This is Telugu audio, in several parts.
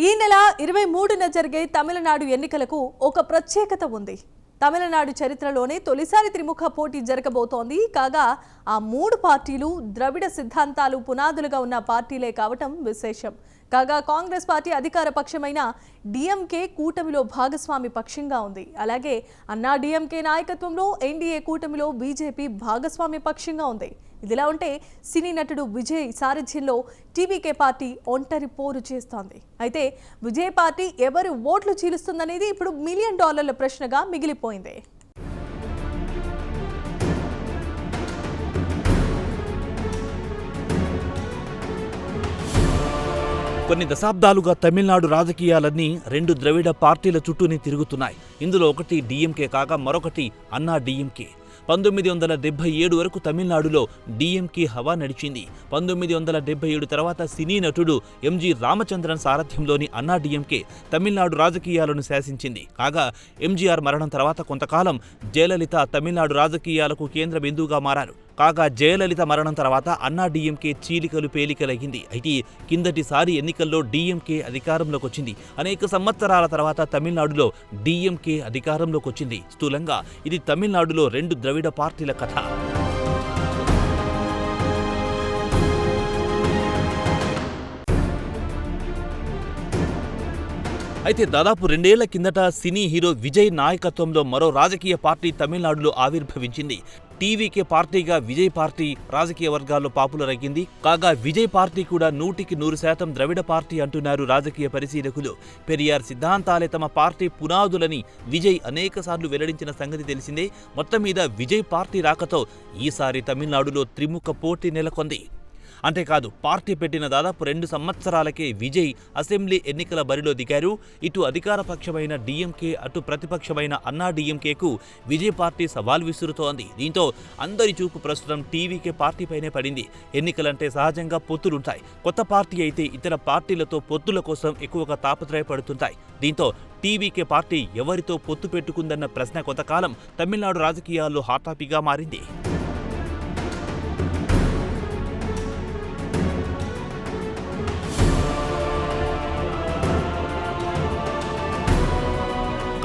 ఈ నెల 23న జరిగే తమిళనాడు ఎన్నికలకు ఒక ప్రత్యేకత ఉంది. తమిళనాడు చరిత్రలోనే తొలిసారి త్రిముఖ పోటీ జరగబోతోంది. కాగా ఆ మూడు పార్టీలు ద్రవిడ సిద్ధాంతాలు పునాదులుగా ఉన్న పార్టీలే కావటం విశేషం. కాగా కాంగ్రెస్ పార్టీ అధికార పక్షమైన డిఎంకే కూటమిలో భాగస్వామి పక్షంగా ఉంది. అలాగే అన్నా డిఎంకే నాయకత్వంలో ఎన్డీఏ కూటమిలో బీజేపీ భాగస్వామి పక్షంగా ఉంది. ఇదిలా ఉంటే సినీ నటుడు విజయ్ సారథ్యంలో టీవీకే పార్టీ ఒంటరి పోరు చేస్తోంది. అయితే విజయ్ పార్టీ ఎవరు ఓట్లు చీలుస్తుందనేది ఇప్పుడు $1 మిలియన్ ప్రశ్నగా మిగిలిపోయింది. కొన్ని దశాబ్దాలుగా తమిళనాడు రాజకీయాలన్నీ రెండు ద్రవిడ పార్టీల చుట్టూనే తిరుగుతున్నాయి. ఇందులో ఒకటి డిఎంకే కాగా మరొకటి అన్నా డిఎంకే. 1977 వరకు తమిళనాడులో డిఎంకే హవా నడిచింది. 1977 తర్వాత సినీ నటుడు ఎంజి రామచంద్రన్ సారథ్యంలోని అన్నా డిఎంకే తమిళనాడు రాజకీయాలను శాసించింది. కాగా ఎంజీఆర్ మరణం తర్వాత కొంతకాలం జయలలిత తమిళనాడు రాజకీయాలకు కేంద్ర బిందువుగా మారారు. కాగా జయలలిత మరణం తర్వాత అన్నా డిఎంకే చీలికలు పేలికలయ్యింది. అయితే కిందటిసారి ఎన్నికల్లో డిఎంకే అధికారంలోకి వచ్చింది. అనేక సంవత్సరాల తర్వాత తమిళనాడులో డిఎంకే అధికారంలోకి వచ్చింది. స్థూలంగా ఇది తమిళనాడులో రెండు ద్రవిడ పార్టీల కథ. అయితే దాదాపు 2 ఏళ్ల కిందట సినీ హీరో విజయ్ నాయకత్వంలో మరో రాజకీయ పార్టీ తమిళనాడులో ఆవిర్భవించింది. టీవీకే పార్టీగా విజయ్ పార్టీ రాజకీయ వర్గాల్లో పాపులర్ అయ్యింది. కాగా విజయ్ పార్టీ కూడా 100% ద్రవిడ పార్టీ అంటున్నారు రాజకీయ పరిశీలకులు. పెరియార్ సిద్ధాంతాలే తమ పార్టీ పునాదులని విజయ్ అనేకసార్లు వెల్లడించిన సంగతి తెలిసిందే. మొత్తం మీద విజయ్ పార్టీ రాకతో ఈసారి తమిళనాడులో త్రిముఖ పోటీ నెలకొంది. అంతేకాదు పార్టీ పెట్టిన దాదాపు 2 సంవత్సరాలకే విజయ్ అసెంబ్లీ ఎన్నికల బరిలో దిగారు. ఇటు అధికార పక్షమైన డిఎంకే, అటు ప్రతిపక్షమైన అన్నా డిఎంకేకు విజయ్ పార్టీ సవాల్ విసురుతోంది. దీంతో అందరి చూపు ప్రస్తుతం టీవీకే పార్టీపైనే పడింది. ఎన్నికలంటే సహజంగా పొత్తులుంటాయి. కొత్త పార్టీ అయితే ఇతర పార్టీలతో పొత్తుల కోసం ఎక్కువగా తాపత్రయపడుతుంటాయి. దీంతో టీవీకే పార్టీ ఎవరితో పొత్తు పెట్టుకుందన్న ప్రశ్న కొంతకాలం తమిళనాడు రాజకీయాల్లో హాట్ టాపిక్గా మారింది.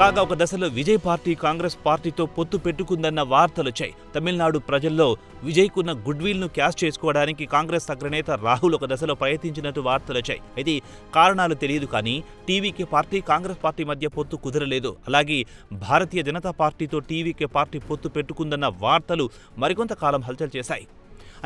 కాగా ఒక దశలో విజయ్ పార్టీ కాంగ్రెస్ పార్టీతో పొత్తు పెట్టుకుందన్న వార్తలొచ్చాయి. తమిళనాడు ప్రజల్లో విజయ్కున్న గుడ్విల్ను క్యాష్ చేసుకోవడానికి కాంగ్రెస్ అగ్రనేత రాహుల్ ఒక దశలో ప్రయత్నించినట్టు వార్తలొచ్చాయి. అయితే కారణాలు తెలియదు కానీ టీవీకే పార్టీ కాంగ్రెస్ పార్టీ మధ్య పొత్తు కుదరలేదు. అలాగే భారతీయ జనతా పార్టీతో టీవీకే పార్టీ పొత్తు పెట్టుకుందన్న వార్తలు మరికొంతకాలం హల్చల్ చేశాయి.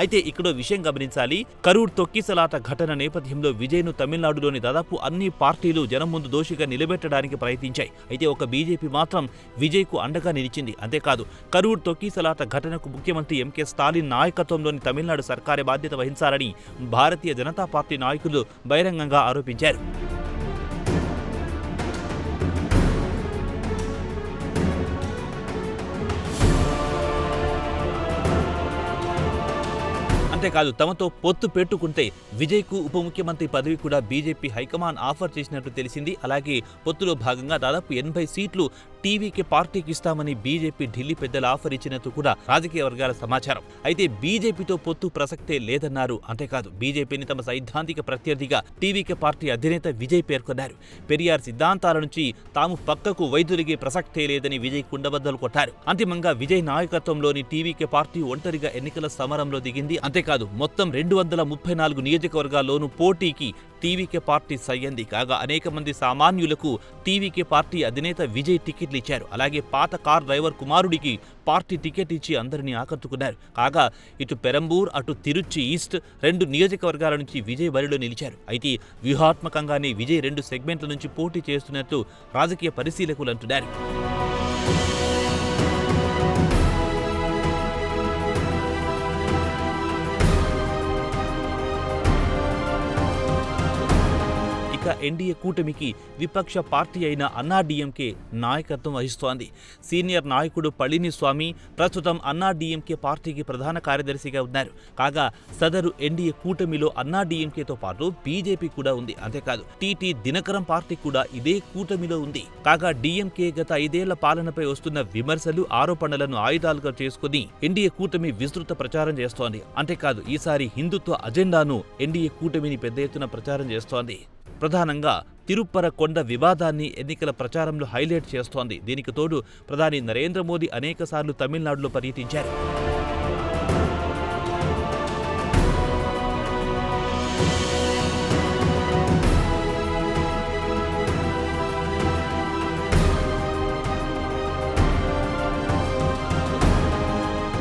అయితే ఇక్కడ విషయం గమనించాలి. కరూర్ తొక్కిసలాట ఘటన నేపథ్యంలో విజయ్ను తమిళనాడులోని దాదాపు అన్ని పార్టీలు జనం ముందు దోషిగా నిలబెట్టడానికి ప్రయత్నించాయి. అయితే ఒక బీజేపీ మాత్రం విజయ్కు అండగా నిలిచింది. అంతేకాదు కరూర్ తొక్కిసలాట ఘటనకు ముఖ్యమంత్రి ఎంకే స్టాలిన్ నాయకత్వంలోని తమిళనాడు సర్కారే బాధ్యత వహించాలని భారతీయ జనతా పార్టీ నాయకులు బహిరంగంగా ఆరోపించారు. అంతేకాదు తమతో పొత్తు పెట్టుకుంటే విజయ్కు ఉప ముఖ్యమంత్రి పదవి కూడా బీజేపీ హైకమాండ్ ఆఫర్ చేసినట్టు తెలిసింది. అలాగే పొత్తులో భాగంగా దాదాపు 80 సీట్లు టీవీకే పార్టీకి ఇస్తామని బీజేపీ ఢిల్లీ పెద్దలు ఆఫర్ ఇచ్చినట్టు కూడా రాజకీయ వర్గాల సమాచారం. అయితే బీజేపీతో పొత్తు ప్రసక్తే లేదన్నారు. అంతేకాదు బీజేపీని తమ సైద్ధాంతిక ప్రత్యర్థిగా టీవీకే పార్టీ అధినేత విజయ్ పేర్కొన్నారు. పెరియార్ సిద్ధాంతాల నుంచి తాము పక్కకు వైదొలిగే ప్రసక్తే లేదని విజయ్ కుండబద్దలు కొట్టారు. అంతిమంగా విజయ్ నాయకత్వంలోని టీవీకే పార్టీ ఒంటరిగా ఎన్నికల సమరంలో దిగింది. అంతేకాదు మొత్తం 234 నియోజకవర్గాల్లోనూ పోటీకి టీవీకే పార్టీ సయ్యంది. కాగా అనేక మంది సామాన్యులకు టీవీకే పార్టీ అధినేత విజయ్ టికెట్లు ఇచ్చారు. అలాగే పాత కార్ డ్రైవర్ కుమారుడికి పార్టీ టికెట్ ఇచ్చి అందరినీ ఆకట్టుకున్నారు. కాగా ఇటు పెరంబూర్ అటు తిరుచి ఈస్ట్ 2 నియోజకవర్గాల నుంచి విజయ్ బరిలో నిలిచారు. అయితే వ్యూహాత్మకంగానే విజయ్ 2 సెగ్మెంట్ల నుంచి పోటీ చేస్తున్నట్టు రాజకీయ పరిశీలకులు అంటున్నారు. ఎన్డీఏ కూటమికి విపక్ష పార్టీ అయిన అన్నా డిఎంకే నాయకత్వం వహిస్తోంది. సీనియర్ నాయకుడు పళనిస్వామి ప్రస్తుతం అన్నా డిఎంకే పార్టీకి ప్రధాన కార్యదర్శిగా ఉన్నారు. కాగా సదరు ఎన్డీఏ కూటమిలో అన్నా డిఎంకేతో పాటు బీజేపీ కూడా ఉంది. అంతేకాదు టీటీ దినకరం పార్టీ కూడా ఇదే కూటమిలో ఉంది. కాగా డిఎంకే గత 5 ఏళ్ల పాలనపై వస్తున్న విమర్శలు, ఆరోపణలను ఆయుధాలుగా చేసుకుని ఎన్డీఏ కూటమి విస్తృత ప్రచారం చేస్తోంది. అంతేకాదు ఈసారి హిందుత్వ అజెండాను ఎన్డీఏ కూటమిని పెద్ద ఎత్తున ప్రచారం చేస్తోంది. ప్రధానంగా తిరుప్పర కొండ వివాదాన్ని ఎన్నికల ప్రచారంలో హైలైట్ చేస్తోంది. దీనికి తోడు ప్రధాని నరేంద్ర మోదీ అనేకసార్లు తమిళనాడులో పర్యటించారు.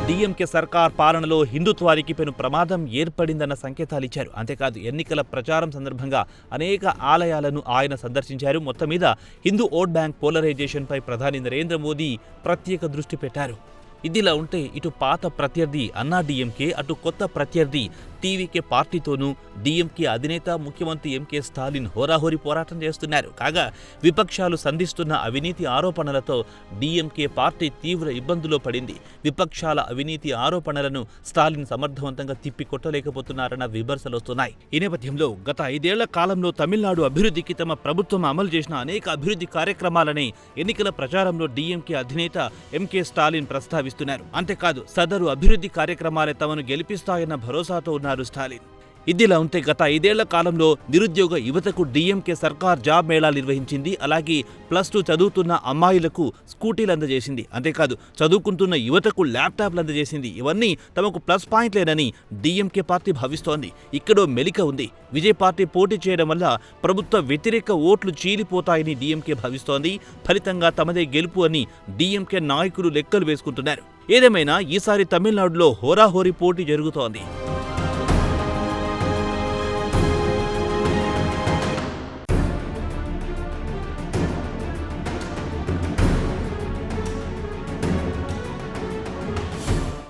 డీఎంకే సర్కార్ పాలనలో హిందుత్వానికి పెను ప్రమాదం ఏర్పడిందన్న సంకేతాలిచ్చారు. అంతేకాదు ఎన్నికల ప్రచారం సందర్భంగా అనేక ఆలయాలను ఆయన సందర్శించారు. మొత్తం మీద హిందూ ఓట్ బ్యాంక్ పోలరైజేషన్పై ప్రధాని నరేంద్ర మోదీ ప్రత్యేక దృష్టి పెట్టారు. ఇదిలా ఉంటే ఇటు పాత ప్రత్యర్థి అన్నా డీఎంకే, అటు కొత్త ప్రత్యర్థి టీవీకే పార్టీతోనూ డీఎంకే అధినేత ముఖ్యమంత్రి ఎంకే స్టాలిన్ హోరాహోరీ పోరాటం చేస్తున్నారు. కాగా విపక్షాలు సంధిస్తున్న అవినీతి ఆరోపణలతో డీఎంకే పార్టీ తీవ్ర ఇబ్బందులో పడింది. విపక్షాల అవినీతి ఆరోపణలను స్టాలిన్ సమర్థవంతంగా తిప్పికొట్టలేకపోతున్నారన్న విమర్శలు వస్తున్నాయి. ఈ నేపథ్యంలో గత 5 ఏళ్ల కాలంలో తమిళనాడు అభివృద్ధికి తమ ప్రభుత్వం అమలు చేసిన అనేక అభివృద్ధి కార్యక్రమాలని ఎన్నికల ప్రచారంలో డీఎంకే అధినేత ఎంకే స్టాలిన్ ప్రస్తావిస్తున్నారు. అంతేకాదు సదరు అభివృద్ధి కార్యక్రమాలే తమను గెలిపిస్తాయన్న భరోసాతో ఉన్నారు స్టాలిన్. ఇదిలా ఉంటే గత 5 ఏళ్ల కాలంలో నిరుద్యోగ యువతకు డీఎంకే సర్కార్ జాబ్ మేళాలు నిర్వహించింది. అలాగే +2 చదువుతున్న అమ్మాయిలకు స్కూటీలు అందజేసింది. అంతేకాదు చదువుకుంటున్న యువతకు ల్యాప్టాప్లు అందజేసింది. ఇవన్నీ తమకు ప్లస్ పాయింట్లేనని డీఎంకే పార్టీ భావిస్తోంది. ఇక్కడో మెలిక ఉంది. విజయ్ పార్టీ పోటీ చేయడం వల్ల ప్రభుత్వ వ్యతిరేక ఓట్లు చీలిపోతాయని డీఎంకే భావిస్తోంది. ఫలితంగా తమదే గెలుపు అని డీఎంకే నాయకులు లెక్కలు వేసుకుంటున్నారు. ఏదేమైనా ఈసారి తమిళనాడులో హోరాహోరీ పోటీ జరుగుతోంది.